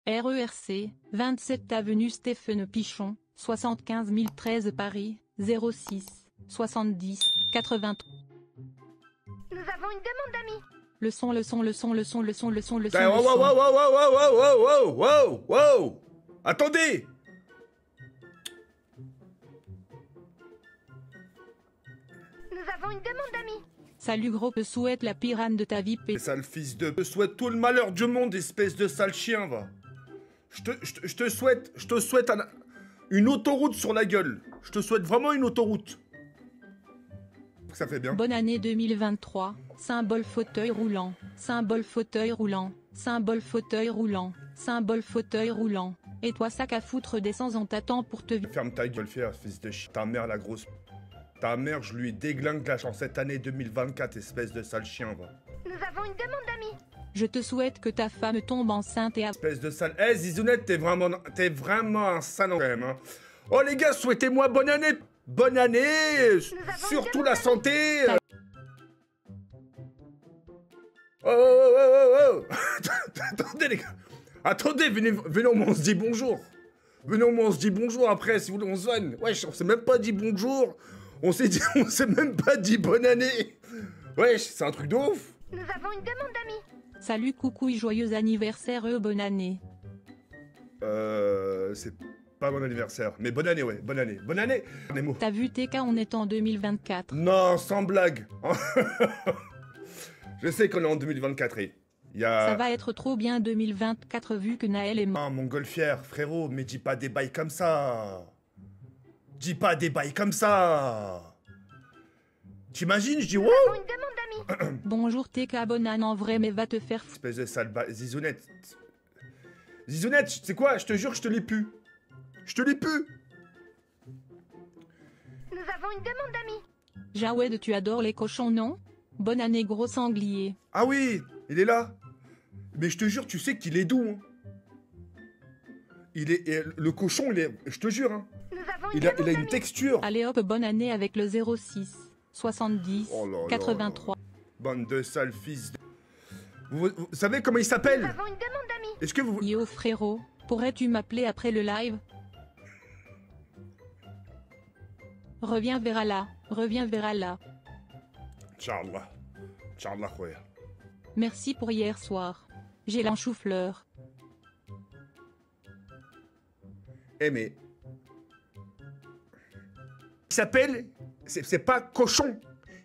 RERC, 27 avenue Stéphane Pichon, 75 013 Paris, 06 70 83. Nous avons une demande d'amis. Le son. Wow, attendez. Nous avons une demande d'amis. Salut gros, te souhaite la pirane de ta vie Et sale fils de... Je te souhaite tout le malheur du monde, espèce de sale chien, va. Je te souhaite une autoroute sur la gueule. Je te souhaite vraiment une autoroute. Ça fait bien. Bonne année 2023, symbole fauteuil roulant, symbole fauteuil roulant, symbole fauteuil roulant, symbole fauteuil roulant. Et toi sac à foutre descends en t'attend pour te... Ferme ta gueule, fils de chien. Ta mère, la grosse... Ta mère, je lui déglingue la chance cette année 2024, espèce de sale chien, va. Nous avons une demande d'amis. Je te souhaite que ta femme tombe enceinte et... Espèce de sale... Eh, Zizounette, t'es vraiment un sale quand même, hein. Oh, les gars, souhaitez-moi bonne année. Bonne année. Surtout la santé. Oh. Attendez, les gars. Attendez, venez, au moins on se dit bonjour. Venez, au moins on se dit bonjour après, si vous voulez, on se vanne. Wesh, on s'est même pas dit bonjour. On s'est même pas dit bonne année. Wesh, c'est un truc de ouf. Nous avons une demande d'amis. Salut coucou et joyeux anniversaire bonne année. C'est pas bon anniversaire, mais bonne année, ouais, bonne année. Bonne année. Les mots. T'as vu TK, on est en 2024. Non, sans blague. Je sais qu'on est en 2024 et il y a... Ça va être trop bien 2024 vu que Naël est mort. Ah, montgolfière, frérot, mais dis pas des bails comme ça. Dis pas des bails comme ça. T'imagines, je dis wow. Nous avons une demande d'amis. Bonjour TK, bonne année en vrai, mais va te faire foutre. Espèce de sale Zizounette. Zizounette, tu sais quoi, je te jure, je te l'ai pu. Je te l'ai pu. Nous avons une demande d'amis. Jawed, tu adores les cochons, non? Bonne année gros sanglier. Ah oui, il est là. Mais je te jure, tu sais qu'il est doux. Hein. Le cochon, il est... Je te jure, hein. Nous avons Il a une texture. Allez hop, bonne année avec le 06 70 Oh là là. 83. Bande de sales fils de... Vous savez comment il s'appelle? Nous avons une demande d'amis. Est-ce que vous... Yo frérot, pourrais-tu m'appeler après le live? Reviens vers Allah, reviens vers Allah. Inch'Allah. Inch'Allah, khoya. Merci pour hier soir. J'ai l'enchou-fleur. Eh mais... Il s'appelle... C'est pas cochon.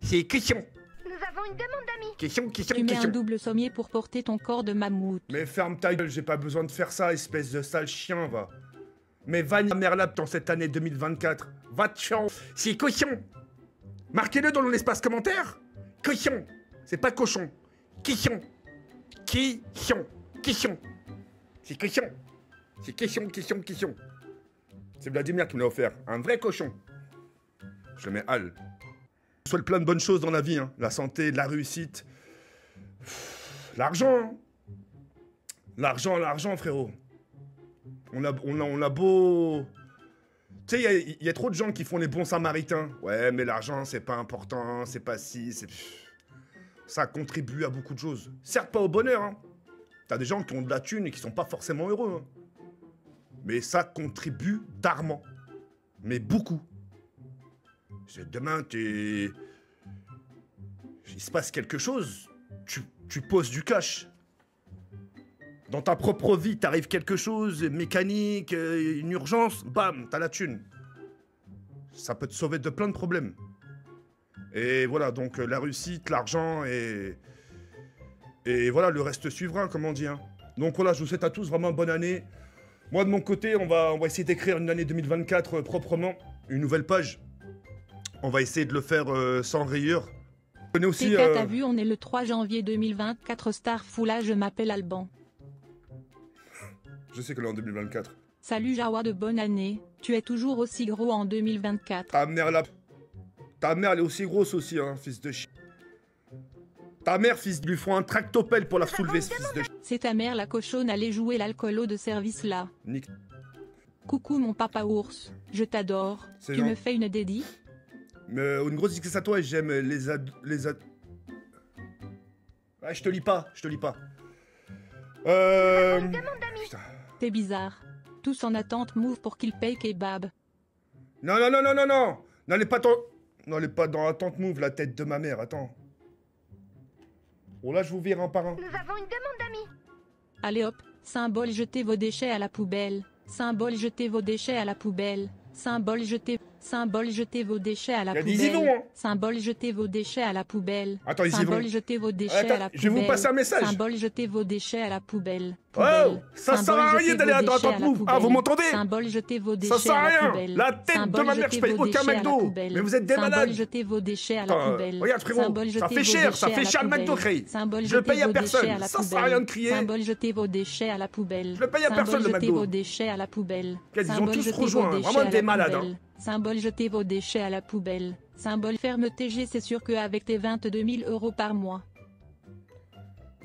C'est question. Nous avons une demande d'amis. Question. Tu mets un double sommier pour porter ton corps de mammouth. Mais ferme ta gueule, j'ai pas besoin de faire ça, espèce de sale chien, va. Mais va la mère là dans cette année 2024. Va te chiant. C'est cochon. Marquez-le dans l'espace commentaire. Cochon. C'est pas cochon. Question. Question. C'est cochon. C'est question. C'est Vladimir qui me l'a offert. Un vrai cochon. Je le mets Al. Je souhaite plein de bonnes choses dans la vie, hein. La santé, la réussite. L'argent, hein. L'argent, frérot. On a beau... Tu sais, il y a trop de gens qui font les bons samaritains. Ouais, mais l'argent, c'est pas important, c'est pas si... Ça contribue à beaucoup de choses. Certes, pas au bonheur, hein. T'as des gens qui ont de la thune et qui sont pas forcément heureux, hein. Mais ça contribue d'argent. Mais beaucoup. Demain, il se passe quelque chose, tu poses du cash. Dans ta propre vie, t'arrive quelque chose, mécanique, une urgence, bam, t'as la thune. Ça peut te sauver de plein de problèmes. Et voilà, donc la réussite, l'argent et voilà, le reste suivra, comme on dit. Hein. Donc voilà, je vous souhaite à tous vraiment bonne année. Moi, de mon côté, on va essayer d'écrire une année 2024 proprement, une nouvelle page. On va essayer de le faire sans rayures. On est aussi... TK, t'as vu, on est le 3 janvier 2024, Star Foula, je m'appelle Alban. Je sais que là en 2024. Salut Jawad, bonne année. Tu es toujours aussi gros en 2024. Ta mère là... Ta mère elle est aussi grosse aussi, hein, fils de chien. Ta mère, fils, lui faut un tractopelle pour la soulever, ce fils de chien. C'est ta mère la cochonne, allez jouer l'alcoolo de service là. Nick. Coucou mon papa ours, je t'adore. Tu me fais une dédie? Mais une grosse dédicace à toi, j'aime les Ah, je te lis pas. Putain. T'es bizarre. Tous en attente move pour qu'il paye kebab. Non, non, non, non, non, non. N'allez pas dans l'attente move, la tête de ma mère, attends. Oh là, je vous vire un par un. Nous avons une demande d'amis. Allez hop, symbole jetez vos déchets à la poubelle. Symbole jetez vos déchets à la poubelle. Symbole jetez vos déchets à la Y a des poubelle. Yvon, hein. Symbole jetez vos déchets à la poubelle. Attends, ils y Symbole vont. jetez vos déchets Attends, à la poubelle. je vais vous passer un message. Symbole jetez vos déchets à la poubelle. Oh, Poubelle. ça sert Symbole, à rien jetez d'aller vos à déchets droite la move. Ah, vous poubelle. m'entendez? Symbole jetez vos déchets Ça sert à à la rien. poubelle. La tête Symbole, de ma mère, je jetez paye vos aucun déchets à la McDo. poubelle. Mais vous êtes des Symbole, malades. jetez vos déchets à la Attends, poubelle. regarde, frérot, Symbole, ça jetez fait vos cher, ça déchets fait à cher la le McDo, poubelle. Créy. Symbole, Je le paye jetez à vos personne. déchets à la Ça sert à poubelle. rien de crier. Symbole, jetez vos déchets à la poubelle. Je le paye à personne, le Symbole, jetez McDo. vos déchets à la poubelle. Ils ont Symbole, tous jetez rejoint, vos déchets vraiment à des la malades, hein. poubelle. Symbole, jetez vos déchets à la poubelle. Symbole, ferme TG, c'est sûr qu'avec tes 22 000 € par mois,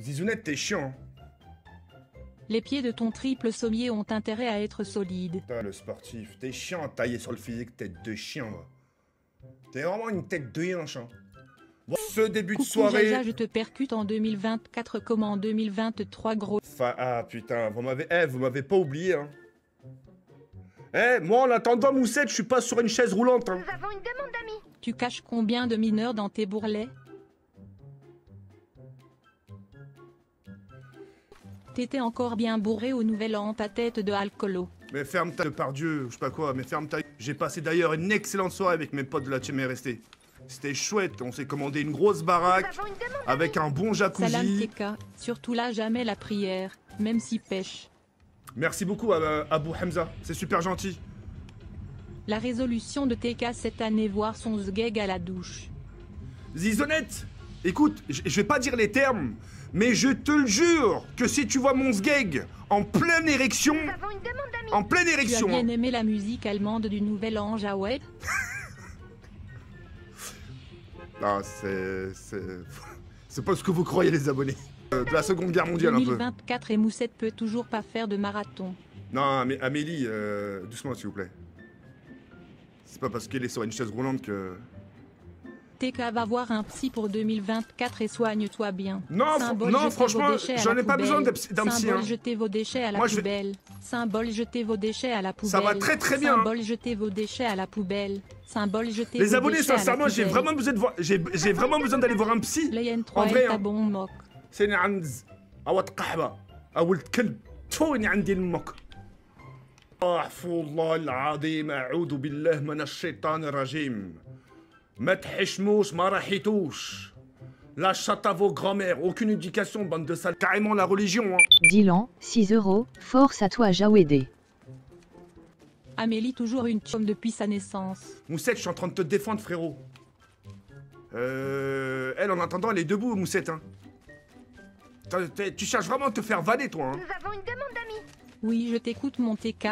Zizounette, t'es chiant. les pieds de ton triple sommier ont intérêt à être solides. Putain, le sportif. T'es chiant, taillé sur le physique, tête de chien, va. T'es vraiment une tête de yinche, hein. Bon, ce début de Coucou soirée... Jaja, je te percute en 2024 comme en 2023 gros. Ah, putain, vous m'avez pas oublié, hein. Moi, en attendant, Moussette, je suis pas sur une chaise roulante, hein. Nous avons une demande d'amis. Tu caches combien de mineurs dans tes bourrelets? T'étais encore bien bourré au nouvel an ta tête de alcoolo. Mais ferme ta... Par Dieu, je sais pas quoi, mais ferme ta... J'ai passé d'ailleurs une excellente soirée avec mes potes de la Team RST. C'était chouette, on s'est commandé une grosse Nous baraque, avons une demande avec un bon Salam jacuzzi. TK, surtout là jamais la prière, même si pêche. Merci beaucoup, Abou Hamza, c'est super gentil. La résolution de TK cette année, voir son sgeg à la douche. Zizonette, écoute, je vais pas dire les termes, mais je te le jure que si tu vois mon sgeg en pleine érection, Nous avons une demande d'amis. en pleine Tu as érection, bien hein. aimé la musique allemande du nouvel an Jawed? Non, c'est pas ce que vous croyez les abonnés. De la Seconde Guerre mondiale un peu. 2024 et Moussette peut toujours pas faire de marathon. Non, mais Amélie, doucement s'il vous plaît. C'est pas parce qu'elle est sur une chaise roulante que... TK va voir un psy pour 2024 et soigne-toi bien. Non, Symbole, non, jetez franchement, vos déchets à j'en la ai pas besoin poubelle. d'un psy, Symbole, hein. jetez vos déchets à la Moi, je vais- poubelle. Symbole, jetez vos déchets à la poubelle. Ça va très, très bien, hein. Symbole, jetez vos déchets à la poubelle. Symbole, jetez Les vos abonnés, déchets à la sincèrement, j'ai poubelle. vraiment besoin de voir... J'ai vraiment besoin d'aller voir un psy. Les En N3 vrai, est à hein. bon moque. سيني عنز او تقحبه او الكلب تفوني عندي لامك استغفر الله العظيم اعوذ بالله من الشيطان الرجيم ما تحشموش ما راحيتوش la chatte à vos grand-mères, aucune éducation, bande de sales. Carrément la religion, hein. Dylan, 6 €, force à toi Jawédé. Amélie toujours une chum depuis sa naissance. Moussette, je suis en train de te défendre, frérot. Elle, en attendant, elle est debout, Moussette, hein. Tu cherches vraiment à te faire vanner, toi, hein. Nous avons une demande d'amis. Oui, je t'écoute mon TK.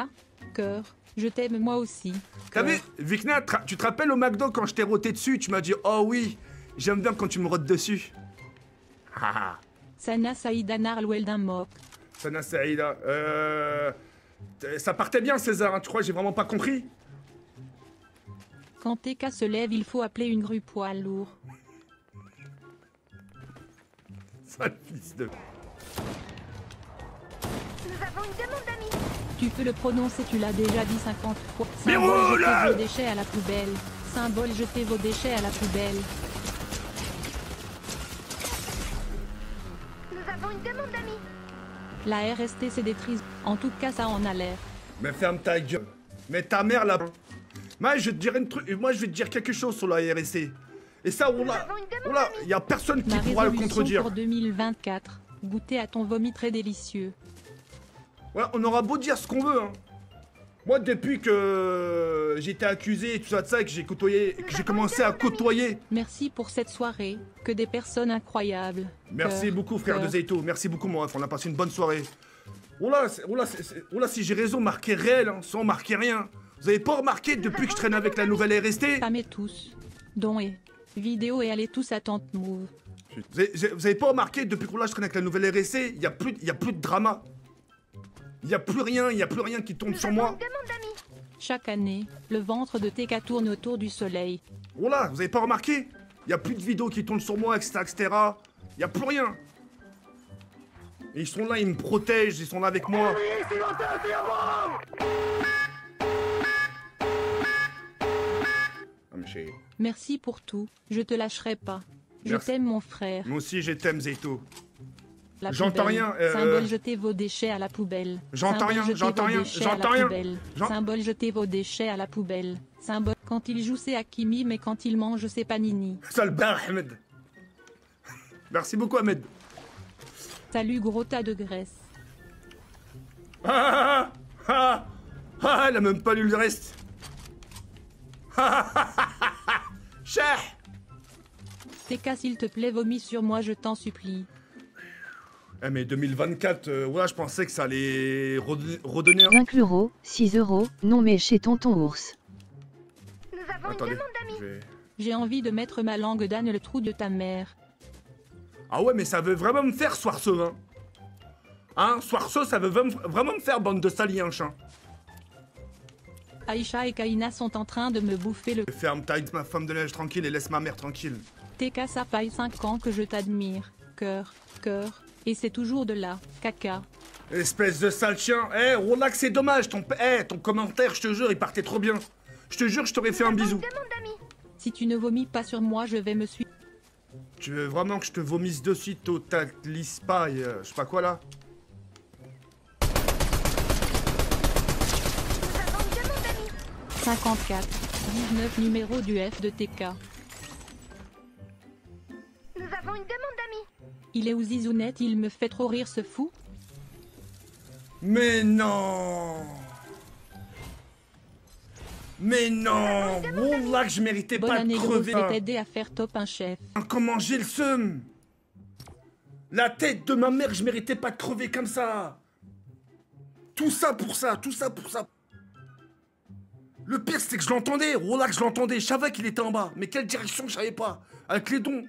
Cœur, je t'aime moi aussi. T'as vu, Cœur. Vikna, tu te rappelles au McDo quand je t'ai roté dessus, tu m'as dit « Oh oui, j'aime bien quand tu me rotes dessus. » Ah, Sana Saïda Narlwell d'un moque. Sana Saïda, ça partait bien, César, hein, tu crois que j'ai vraiment pas compris? Quand TK se lève, il faut appeler une grue poids lourd. Sale fils de... Nous avons une demande d'amis. Tu peux le prononcer, tu l'as déjà dit 50 fois. Mais Symbole, roule! jetez vos déchets à la poubelle. Symbole, jetez vos déchets à la poubelle. Nous avons une demande d'amis. La RST c'est des trises. En tout cas, ça en a l'air. Mais ferme ta gueule. Mais ta mère, là... Moi, je vais te dire moi, je vais te dire quelque chose sur la RSC. Et ça, oula, y a personne qui Ma pourra le résolution contredire. pour 2024. Goûter à ton vomi très délicieux. Ouais, on aura beau dire ce qu'on veut, hein. Moi, depuis que j'ai été accusé et tout ça de ça, et que j'ai côtoyé, que j'ai commencé à côtoyer. Merci pour cette soirée. Que des personnes incroyables. Merci Cœur, beaucoup, frère cœur. de Zeyto. Merci beaucoup, mon ref. On a passé une bonne soirée. Oula, si j'ai raison, marqué réel, hein, sans marquer rien. Vous avez pas remarqué depuis que je traîne avec la nouvelle RST? Spamez tous. Dons et vidéo et allez tous à Tante Move. Vous avez pas remarqué depuis que là je traîne avec la nouvelle RSC, y a plus de drama. Y a plus rien qui tombe Nous sur avons moi. une demande d'amis. Chaque année, le ventre de TK tourne autour du soleil. Oh là, vous avez pas remarqué? Y a plus de vidéos qui tournent sur moi, etc., etc. Y a plus rien. Et ils sont là, ils me protègent, ils sont là avec moi. Ah, mais chérie. Merci pour tout, je te lâcherai pas. Je Merci. t'aime mon frère. Moi aussi, je t'aime, Zeito. La J'entends poubelle. rien, Symbole, jetez vos déchets à la poubelle. J'entends Symbole, rien, jetez j'entends vos rien, déchets à la j'entends rien. poubelle. Symbole, jetez vos déchets à la poubelle. Symbole, quand il joue c'est Hakimi, mais quand il mange c'est Panini. Sale bar, Ahmed. Merci beaucoup, Ahmed. Salut gros tas de graisse. Ah, ah, ah, ah, elle a même pas lu le reste. Chah. TK s'il te plaît vomis sur moi je t'en supplie. Eh mais 2024, voilà, je pensais que ça allait redonner un... 5 €, 6 €, non mais chez tonton ours. Nous avons Attendez, une demande d'amis. je vais... J'ai envie de mettre ma langue d'âne le trou de ta mère. Ah ouais, mais ça veut vraiment me faire, Soirceau, hein. Hein, Soirceau, ça veut vraiment me faire, bande de saliens, hein. Aïcha et Kaina sont en train de me bouffer le... Ferme ta ma femme de neige tranquille et laisse ma mère tranquille. TK ça paille 5 ans que je t'admire. Cœur, cœur. Et c'est toujours de là, caca. Espèce de sale chien. Eh, relax, c'est dommage. Ton commentaire, je te jure, il partait trop bien. Je te jure, je t'aurais fait un bisou. Demande d'amis. Si tu ne vomis pas sur moi, je vais me suivre. Tu veux vraiment que je te vomisse dessus, totalise pas, et, je sais pas quoi là. Nous avons une demande d'amis. 54. 19 numéro du F de TK. Nous avons une demande d'amis. Il est où Zizounette, il me fait trop rire ce fou. Mais non. Mais non. Wallah, que je méritais Bonne pas de année gros, crever. je vais t'aider à faire top un chef. Comment j'ai le seum. La tête de ma mère, je méritais pas de crever comme ça. Tout ça pour ça, tout ça pour ça. Le pire, c'est que je l'entendais. Wallah, que je l'entendais. Je savais qu'il était en bas. Mais quelle direction, je savais pas. Avec les dons.